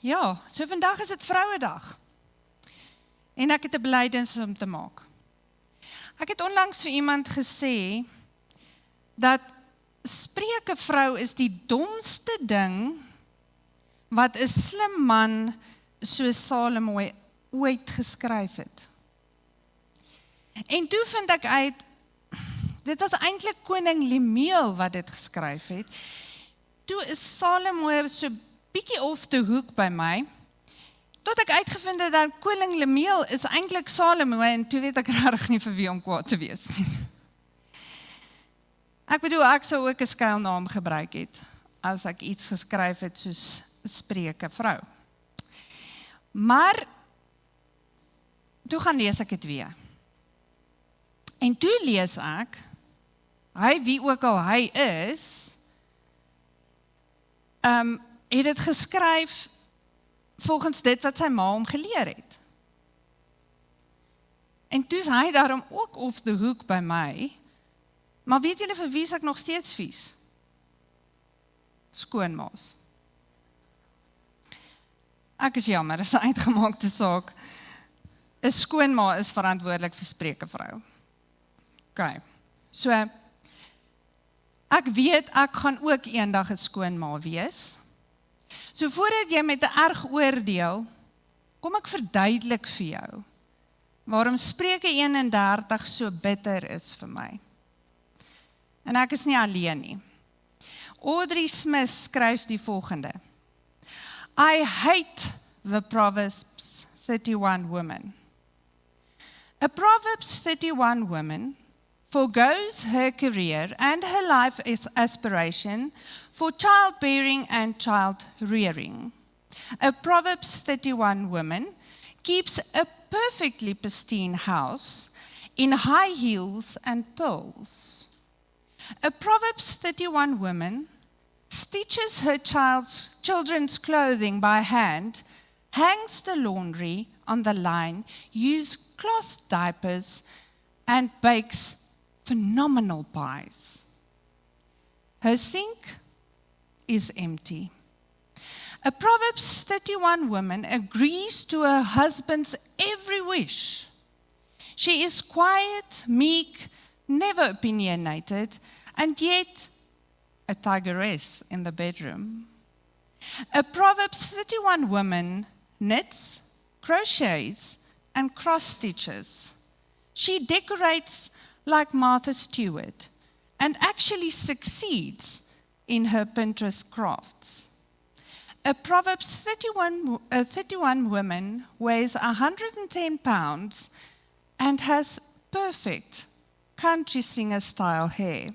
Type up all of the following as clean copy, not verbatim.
Ja, so vandag is dit Vrouedag. En ek het 'n belydenis om te maak. Ek het onlangs vir iemand gesê, dat Spreuke vrou is die domste ding, wat 'n slim man soos Salomo ooit geskryf het. En toe vind ek uit, dit was eintlik koning Lemuel wat dit geskryf het. Toe is Salomo so bietjie off the hook by my, tot ek uitgevind het dat koning Lemuel is eintlik Salomo, en toe weet ek regtig nie vir wie om kwaad te wees nie. Ek bedoel, ek sou ook 'n skuilnaam gebruik het, as ek iets geskryf het soos Spreuke vrou. Maar, toe gaan lees ek dit weer. En toe lees ek, hy wie ook al hy is, het dit geskryf volgens dit wat sy ma hom geleer het. En toe is hy daarom ook off the hook by my, maar weet julle vir wie is ek nog steeds vies? Skoonmaas. Ek is jammer, is 'n uitgemaakte saak. 'n Skoonma is verantwoordelik vir Spreuke vrou. OK, so, ek weet, ek gaan ook eendag 'n skoonma wees. So voordat jy met 'n erg oordeel, kom ek verduidelik vir jou, waarom Spreuke 31 so bitter is vir my. En ek is nie alleen nie. Audrey Smith skryf die volgende. I hate the Proverbs 31 woman. A Proverbs 31 woman forgoes her career and her life aspiration for childbearing and child rearing. A Proverbs 31 woman keeps a perfectly pristine house in high heels and pearls. A Proverbs 31 woman stitches her children's clothing by hand, hangs the laundry on the line, uses cloth diapers, and bakes phenomenal pies. Her sink is empty. A Proverbs 31 woman agrees to her husband's every wish. She is quiet, meek, never opinionated, and yet a tigress in the bedroom. A Proverbs 31 woman knits, crochets, and cross-stitches. She decorates like Martha Stewart, and actually succeeds in her Pinterest crafts. A Proverbs 31 woman weighs 110 pounds and has perfect country singer style hair.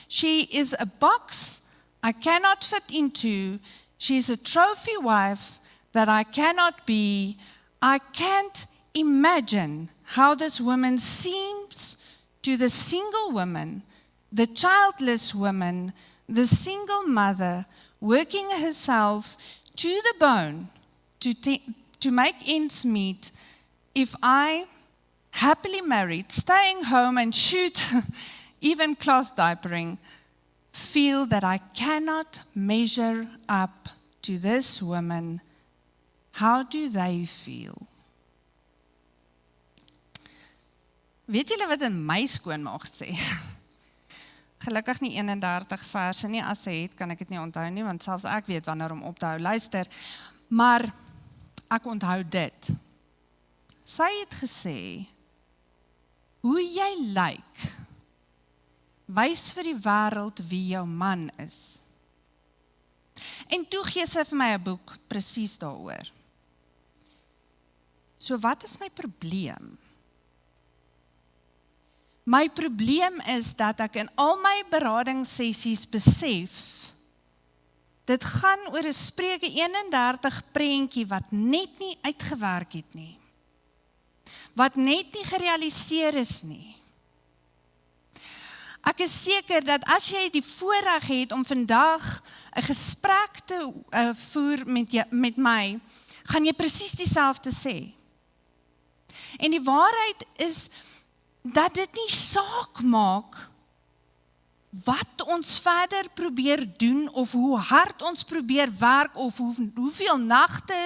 She is a box I cannot fit into. She's a trophy wife that I cannot be. I can't imagine how this woman seems to the single woman, the childless woman, the single mother, working herself to the bone to make ends meet, if I, happily married, staying home and shoot, even cloth diapering, feel that I cannot measure up to this woman. How do they feel? Weet julle wat in my skoonma gesê? Gelukkig nie 31 verse nie, as sy het, kan ek dit nie onthou nie, want selfs ek weet wanneer om op te hou luister, maar ek onthou dit. Sy het gesê, hoe jy lyk, wys vir die wêreld wie jou man is. En toe gee sy vir my 'n boek, presies daaroor. So wat is my probleem? My probleem is dat ek in al my beradingssessies besef, dit gaan oor 'n Spreuke 31 prentjie wat net nie uitgewerk het nie. Wat net nie gerealiseer is nie. Ek is seker dat as jy die voorreg het om vandag 'n gesprek te voer met my, gaan jy presies dieselfde sê. En die waarheid is dat dit nie saak maak wat ons verder probeer doen, of hoe hard ons probeer werk, of hoeveel nagte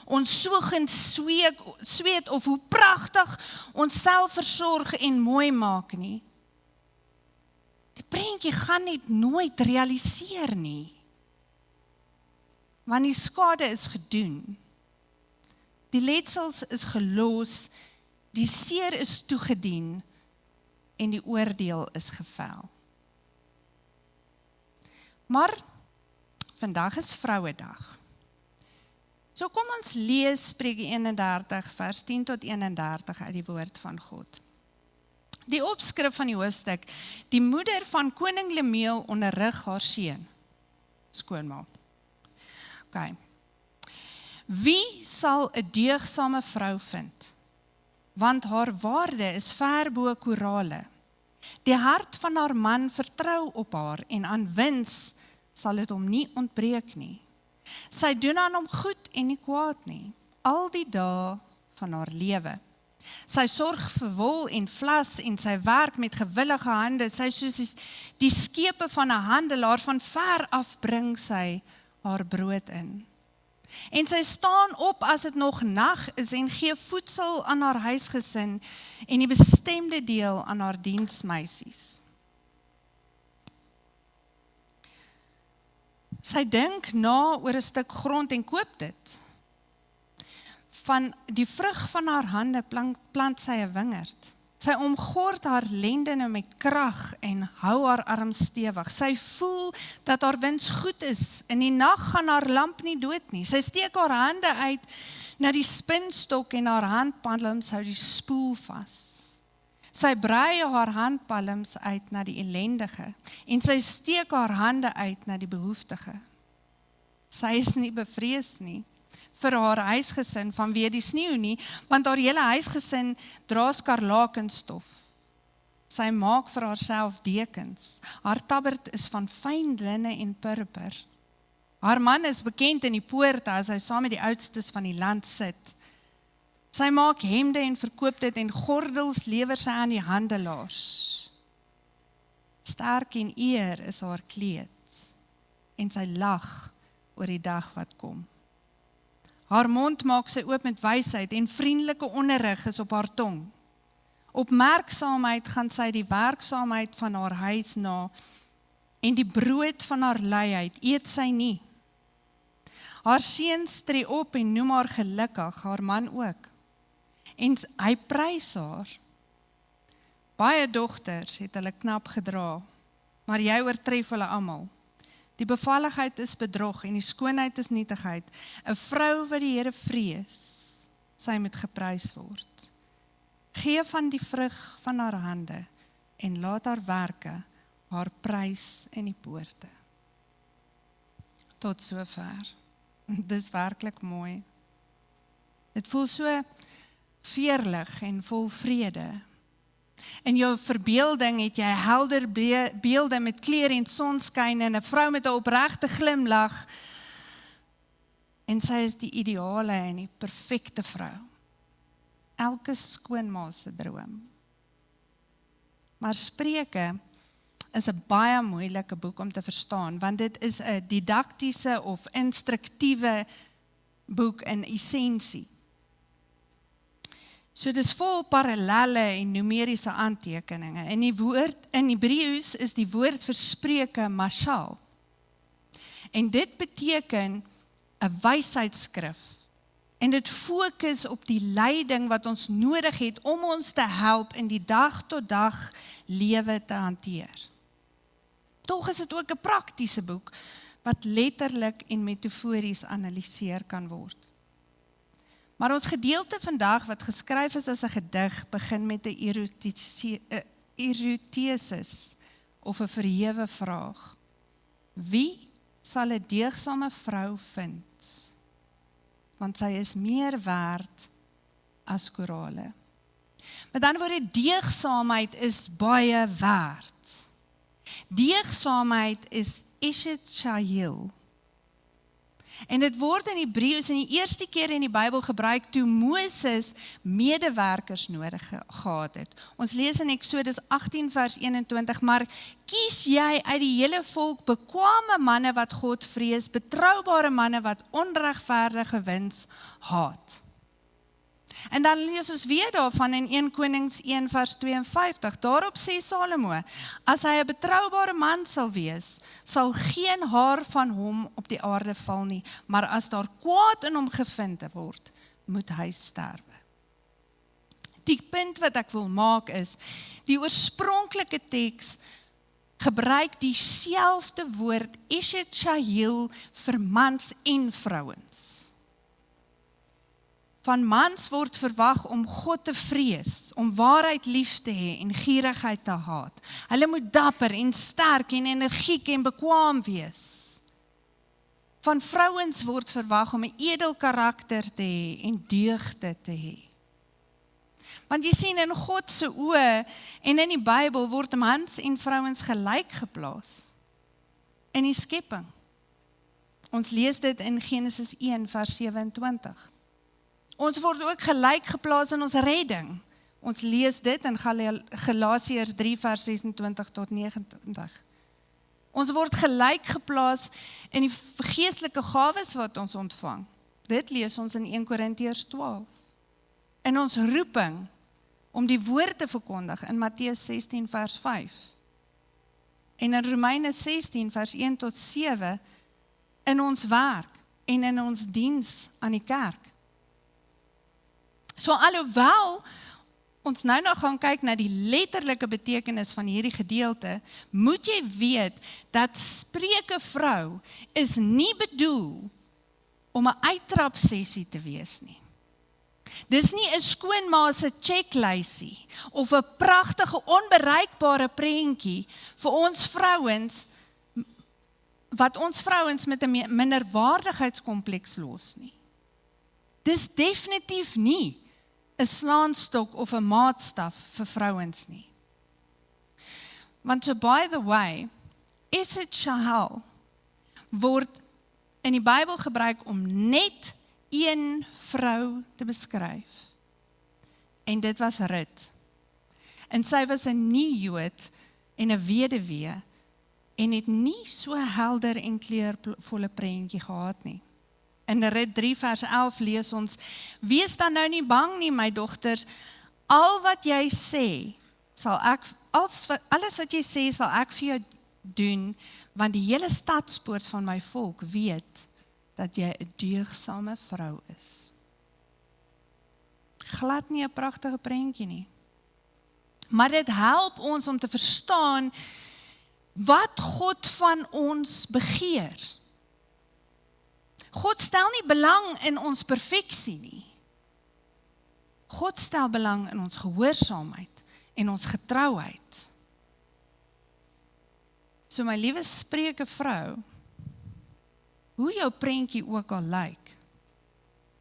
ons sogend sweet, of hoe pragtig ons self versorg en mooi maak nie. Die prentjie gaan net nooit realiseer nie. Want die skade is gedoen. Die letsels is gelos, die seer is toegedien, en die oordeel is gevel. Maar, vandag is Vrouedag. So kom ons lees Spreuke 31 vers 10 tot 31 uit die woord van God. Die opskrif van die hoofstuk, die moeder van koning Lemuel onderrig haar seun, skoonma. Okay. Wie sal 'n deegsame vrou vind? Want haar waarde is ver bo korale. Die hart van haar man vertrou op haar en aan wins sal dit hom nie ontbreek nie. Sy doen aan hom goed en nie kwaad nie, al die dae van haar lewe. Sy sorg vir wol en vlas en sy werk met gewillige hande. Sy soos die skepe van 'n handelaar, van ver af bring sy haar brood in. En sy staan op as dit nog nag is en gee voedsel aan haar huisgesin en die bestemde deel aan haar diensmeisies. Sy dink na oor 'n stuk grond en koop dit. Van die vrug van haar hande plant sy 'n wingerd. Sy omgord haar lendene met krag en hou haar arm stewig. Sy voel dat haar wins goed is. In die nag gaan haar lamp nie dood nie. Sy steek haar hande uit na die spinstok en haar handpalms hou die spoel vas. Sy brei haar handpalms uit na die ellendige en sy steek haar hande uit na die behoeftige. Sy is nie bevrees nie vir haar huisgesin vanweë die sneeu nie, want haar hele huisgesin dra skarlakenstof. Sy maak vir haarself dekens. Haar tabberd is van fyn linne en purper. Haar man is bekend in die poorte as hy saam met die oudstes van die land sit. Sy maak hemde en verkoop dit en gordels lewer sy aan die handelaars. Sterk en eer is haar kleed en sy lag oor die dag wat kom. Haar mond maak sy oop met wysheid en vriendelike onderrig is op haar tong. Opmerksaamheid gaan sy die werksaamheid van haar huis na en die brood van haar luiheid eet sy nie. Haar seuns tree op en noem haar gelukkig, haar man ook. En hy prys haar. Baie dogters het hulle knap gedra, maar jy oortref hulle almal. Die bevalligheid is bedrog en die skoonheid is nietigheid. 'n Vrou wat die Here vrees, sy moet geprys word. Gee van die vrug van haar hande en laat haar werke haar prys in die poorte. Tot sover. Dis werklik mooi. Dit voel so veerlig en vol vrede. In jou verbeelding het jy helder beelde met kleur en sonskyn en 'n vrou met 'n opregte glimlag. En sy is die ideale en die perfekte vrou. Elke skoonma se droom. Maar Spreuke is 'n baie moeilike boek om te verstaan, want dit is 'n didaktiese of instruktiewe boek in essensie. So dit is vol parallelle en numeriese aantekeninge. In Hebreëus is die woord vir Spreuke mashal. En dit beteken 'n wysheidsskrif. En dit fokus op die leiding wat ons nodig het om ons te help in die dag tot dag lewe te hanteer. Tog is dit ook 'n praktiese boek wat letterlik en metafories analiseer kan word. Maar ons gedeelte vandag wat geskryf is as 'n gedig begin met 'n erotesis of 'n verhewe vraag. Wie sal 'n deegsame vrou vind? Want sy is meer werd as korale. Met ander woorde, deegsaamheid is baie werd. Deegsaamheid is Eshet Shayil. En dit word in Hebreëus in die eerste keer in die Bybel gebruik toe Moses medewerkers nodig gehad het. Ons lees in Eksodus 18 vers 21, maar kies jy uit die hele volk bekwame manne wat God vrees, betroubare manne wat onregverdige wins haat. En dan lees ons weer daarvan in 1 Konings 1 vers 52. Daarop sê Salomo, as hy 'n betroubare man sal wees, sal geen haar van hom op die aarde val nie, maar as daar kwaad in hom gevind word, moet hy sterwe. Die punt wat ek wil maak is, die oorspronklike teks gebruik dieselfde woord Eshet Shahil vir mans en vrouens. Van mans word verwag om God te vrees, om waarheid lief te hê en gierigheid te haat. Hulle moet dapper en sterk en energiek en bekwaam wees. Van vrouens word verwag om 'n edel karakter te hê en deugde te hê. Want jy sien, in God se oë en in die Bybel word mans en vrouens gelyk geplaas in die skepping. Ons lees dit in Genesis 1 vers 27. Ons word ook gelyk geplaas in ons redding. Ons lees dit in Galasiërs 3 vers 26 tot 29. Ons word gelyk geplaas in die geestelike gawes wat ons ontvang. Dit lees ons in 1 Korintiërs 12. In ons roeping om die woord te verkondig in Matteus 16 vers 5. En in Romeine 16 vers 1 tot 7 in ons werk en in ons diens aan die kerk. So alhoewel ons nou nog gaan kyk na die letterlike betekenis van hierdie gedeelte, moet jy weet dat Spreuke vrou is nie bedoel om 'n uittrapsessie te wees nie. Dis nie 'n skoonma se checklysie of 'n pragtige onbereikbare prentjie vir ons vrouens wat ons vrouens met 'n minderwaardigheidskompleks los nie. Dis definitief nie 'n slaanstok of 'n maatstaf vir vrouens nie. Want so by the way, Eshet Shahil word in die Bybel gebruik om net een vrou te beskryf. En dit was Rut. En sy was 'n nie-Jood en 'n weduwee en het nie so helder en kleurvolle prentjie gehad nie. In Rut 3 vers 11 lees ons, wees dan nou nie bang nie, my dogters, alles wat jy sê, sal ek vir jou doen, want die hele stadspoort van my volk weet, dat jy 'n deugdsame vrou is. Glad nie 'n pragtige prentjie nie. Maar dit help ons om te verstaan, wat God van ons begeer. God stel nie belang in ons perfeksie nie. God stel belang in ons gehoorsaamheid en ons getrouheid. So my liewe Spreuke vrou, hoe jou prentjie ook al lyk,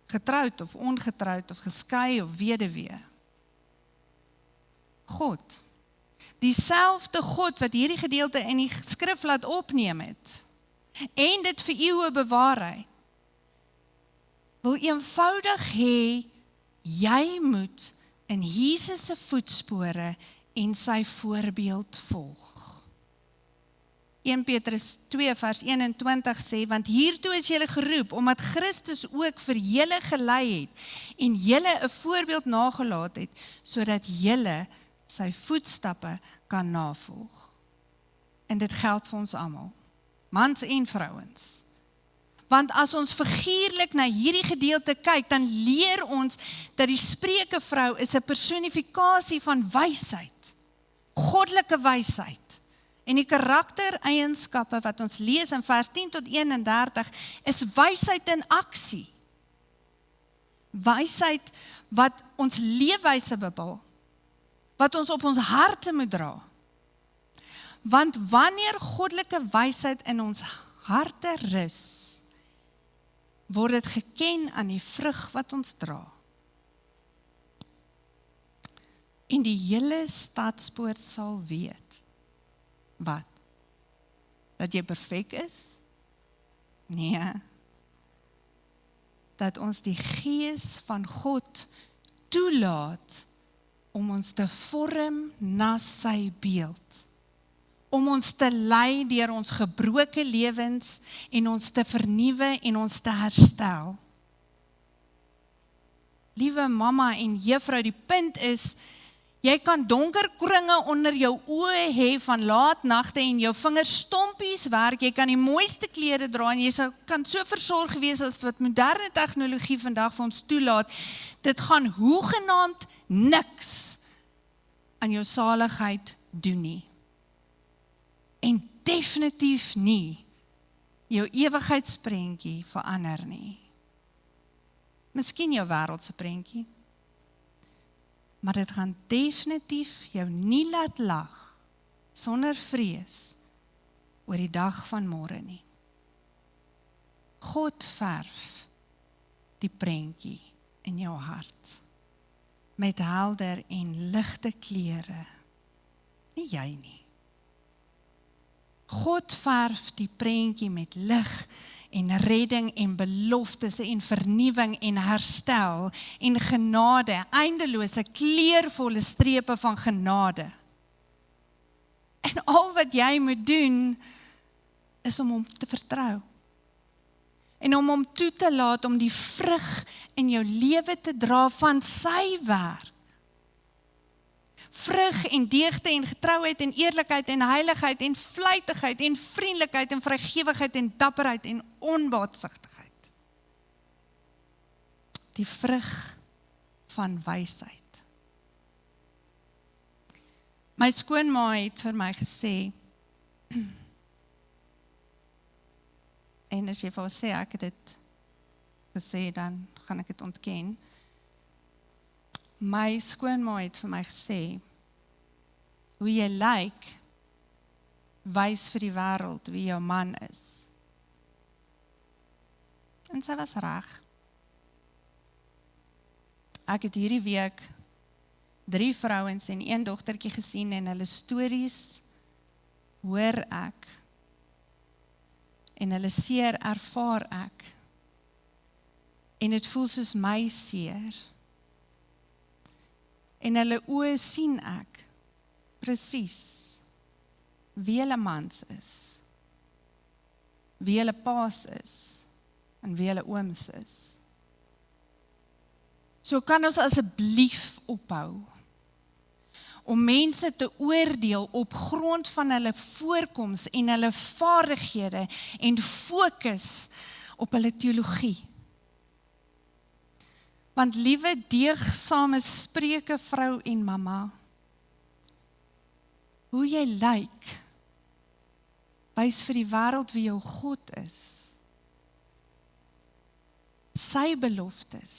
getroud of ongetroud of geskei of weduwee, God, dieselfde God wat hierdie gedeelte in die skrif laat opneem het, en dit vir eeue bewaar het, wil eenvoudig hê, jy moet in Jesus se voetspore en sy voorbeeld volg. 1 Petrus 2 vers 21 sê, want hiertoe is julle geroep, omdat Christus ook vir julle gelei het, en julle 'n voorbeeld nagelaat het, sodat julle sy voetstappe kan navolg. En dit geld vir ons almal, mans en vrouens. Want as ons figuurlik na hierdie gedeelte kyk, dan leer ons dat die Spreuke vrou is 'n personifikasie van wysheid, goddelike wysheid. En die karaktereienskappe wat ons lees in vers 10 tot 31 is wysheid in aksie. Wysheid wat ons leefwyse bepaal, wat ons op ons harte moet dra. Want wanneer goddelike wysheid in ons harte rus, word dit geken aan die vrug wat ons dra. En die hele stadspoort sal weet, wat? Dat jy perfek is? Nee, dat ons die Gees van God toelaat om ons te vorm na sy beeld. Om ons te lei deur ons gebroke lewens en ons te vernuwe en ons te herstel. Liewe mamma en juffrou, die punt is, jy kan donker kringe onder jou oë hê van laat nagte en jou vingers stompies werk, jy kan die mooiste klere dra en jy kan so versorg wees as wat moderne tegnologie vandag vir ons toelaat. Dit gaan hoegenaamd niks aan jou saligheid doen nie. En definitief nie jou ewigheidsprentjie verander nie. Miskien jou wêreldse prentjie. Maar dit gaan definitief jou nie laat lag sonder vrees oor die dag van môre nie. God verf die prentjie in jou hart met helder en ligte kleure. Nie jy nie. God verf die prentjie met lig en redding en beloftes en vernuwing en herstel en genade, eindelose kleurvolle strepe van genade. En al wat jy moet doen is om hom te vertrou. En om hom toe te laat om die vrug in jou lewe te dra van sy werk. Vrug en deugde en getrouheid en eerlikheid en heiligheid en vlytigheid en vriendelikheid en vrygewigheid en dapperheid en onbaatsigtigheid. Die vrug van wysheid. My skoonma het vir my gesê, en as jy vir haar sê, ek het dit gesê, dan gaan ek dit ontken. My skoonma het vir my gesê, hoe jy lyk, wys vir die wêreld wie jou man is. En sy was reg. Ek het hierdie week 3 vrouens en 1 dogtertjie gesien en hulle stories hoor ek en hulle seer ervaar ek en dit voel soos my seer en hulle oë sien ek presies wie hulle mans is, wie hulle paas is en wie hulle ooms is. So kan ons asseblief ophou om mense te oordeel op grond van hulle voorkoms en hulle vaardighede en fokus op hulle teologie. Want liewe deegsame Spreuke vrou en mamma, hoe jy lyk, wys vir die wêreld wie jou God is. Sy beloftes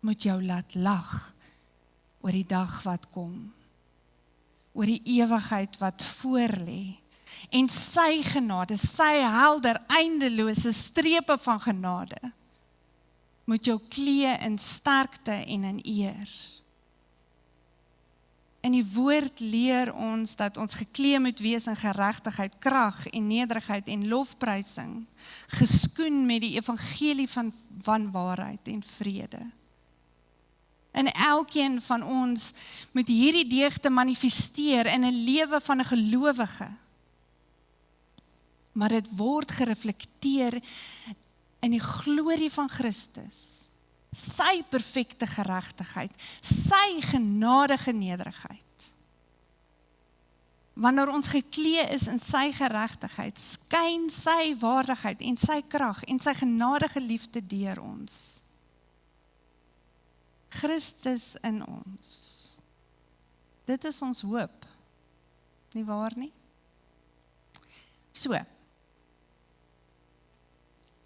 moet jou laat lag oor die dag wat kom, oor die ewigheid wat voorlê, en sy genade, sy helder, eindelose strepe van genade, moet jou klee in sterkte en in eer. En die woord leer ons dat ons geklee moet wees in geregtigheid, krag en nederigheid en lofprysing, geskoen met die evangelie van waarheid en vrede. En elkeen van ons moet hierdie deugde manifesteer in 'n lewe van 'n gelowige. Maar dit word gereflekteer in die glorie van Christus. Sy perfekte geregtigheid, sy genadige nederigheid. Wanneer ons geklee is in sy geregtigheid, skyn sy waardigheid en sy krag en sy genadige liefde deur ons. Christus in ons. Dit is ons hoop. Nie waar nie? So.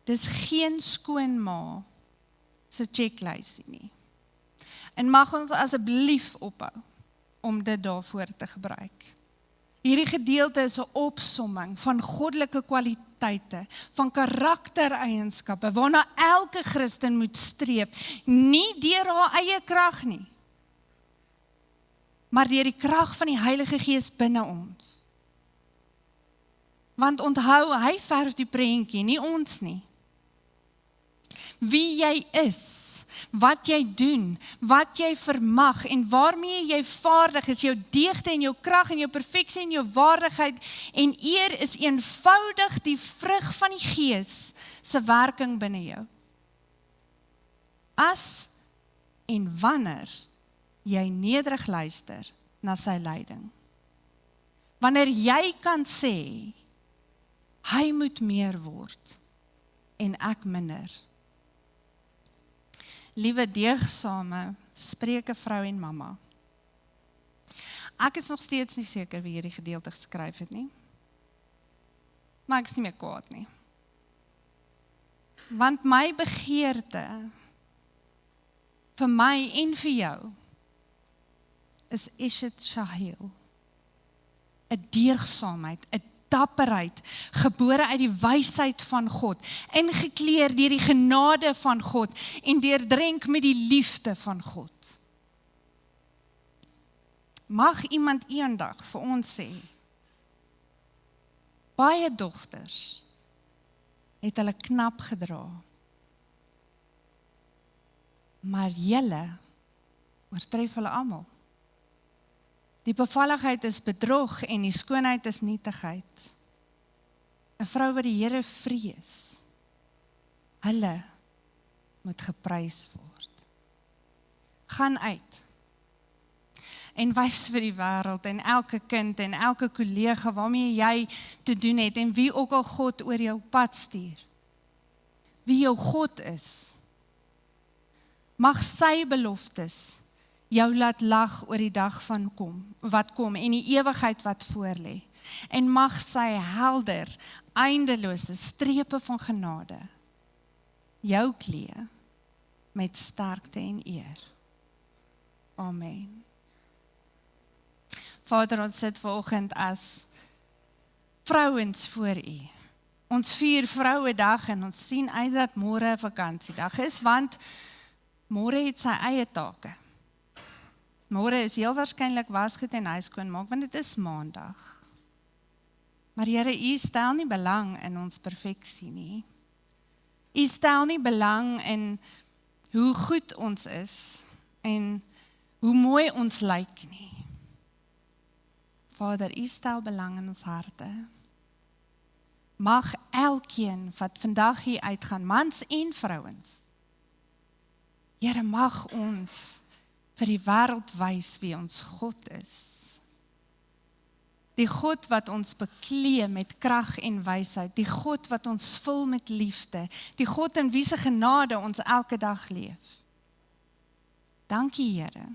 Dis geen skoonma se checklysie nie. En mag ons asseblief ophou om dit daarvoor te gebruik. Hierdie gedeelte is 'n opsomming van goddelike kwaliteite, van karaktereienskappe, waarna elke Christen moet streef, nie deur haar eie krag nie, maar deur die krag van die Heilige Gees binne ons. Want onthou, hy verf die prentjie, nie ons nie. wie jy is, wat jy doen, wat jy vermag en waarmee jy vaardig is, jou deugde en jou krag en jou perfeksie en jou waardigheid en eer is eenvoudig die vrug van die Gees se werking binne jou. As en wanneer jy nederig luister na sy leiding. Wanneer jy kan sê, hy moet meer word en ek minder. Liewe deegsame, Spreuke vrou en mamma. Ek is nog steeds nie seker wie hierdie gedeelte geskryf het nie. Maar ek is nie meer kwaad nie. Want my begeerte vir my en vir jou is Eshet Shahil. 'n deugsaamheid, 'n dapperheid, gebore uit die wysheid van God, ingekleer deur die genade van God en deurdrenk met die liefde van God. Mag iemand eendag vir ons sê, baie dogters het hulle knap gedra, maar julle oortref hulle almal. Die bevalligheid is bedrog en die skoonheid is nietigheid. 'n vrou wat die Here vrees, hulle moet geprys word. Gaan uit en wys vir die wêreld en elke kind en elke kollega waarmee jy te doen het en wie ook al God oor jou pad stuur. Wie jou God is. Mag sy beloftes jou laat lag oor die dag van wat kom en die ewigheid wat voorlê. En mag sy helder, eindelose strepe van genade jou klee met sterkte en eer. Amen. Vader, ons sit vanoggend as vrouens voor U. Ons vier Vrouedag en ons sien uit dat môre 'n vakansiedag is, want môre het sy eie take. Môre is heel waarskynlik wasgoed en huis skoonmaak, want dit is Maandag. Maar Here, U stel nie belang in ons perfeksie nie. U stel nie belang in hoe goed ons is en hoe mooi ons lyk nie. Vader, U stel belang in ons harte. Mag elkeen wat vandag hier uitgaan, mans en vrouens, Here, mag ons vir die wêreld wys wie ons God is. Die God wat ons beklee met krag en wysheid, die God wat ons vul met liefde, die God in wie se genade ons elke dag leef. Dankie, Here,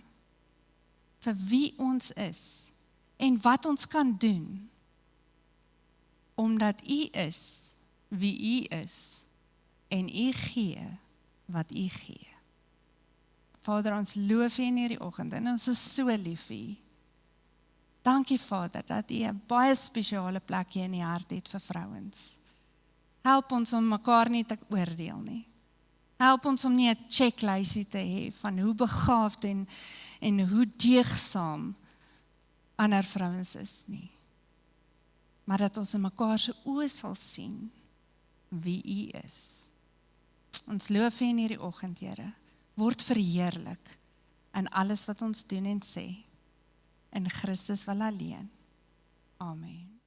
vir wie ons is en wat ons kan doen, omdat U is wie U is en U gee wat U gee. Vader, ons loof U in hierdie oggend en ons is so lief vir U. Dankie, Vader, dat U 'n baie spesiale plekjie in die hart het vir vrouens. Help ons om mekaar nie te oordeel nie. Help ons om nie 'n checklysie te hê van hoe begaafd en hoe deugsaam ander vrouens is nie. Maar dat ons in mekaar se oë sal sien wie U is. Ons loof U in hierdie oggend, Here. Word verheerlik in alles wat ons doen en sê. In Christus wel alleen. Amen.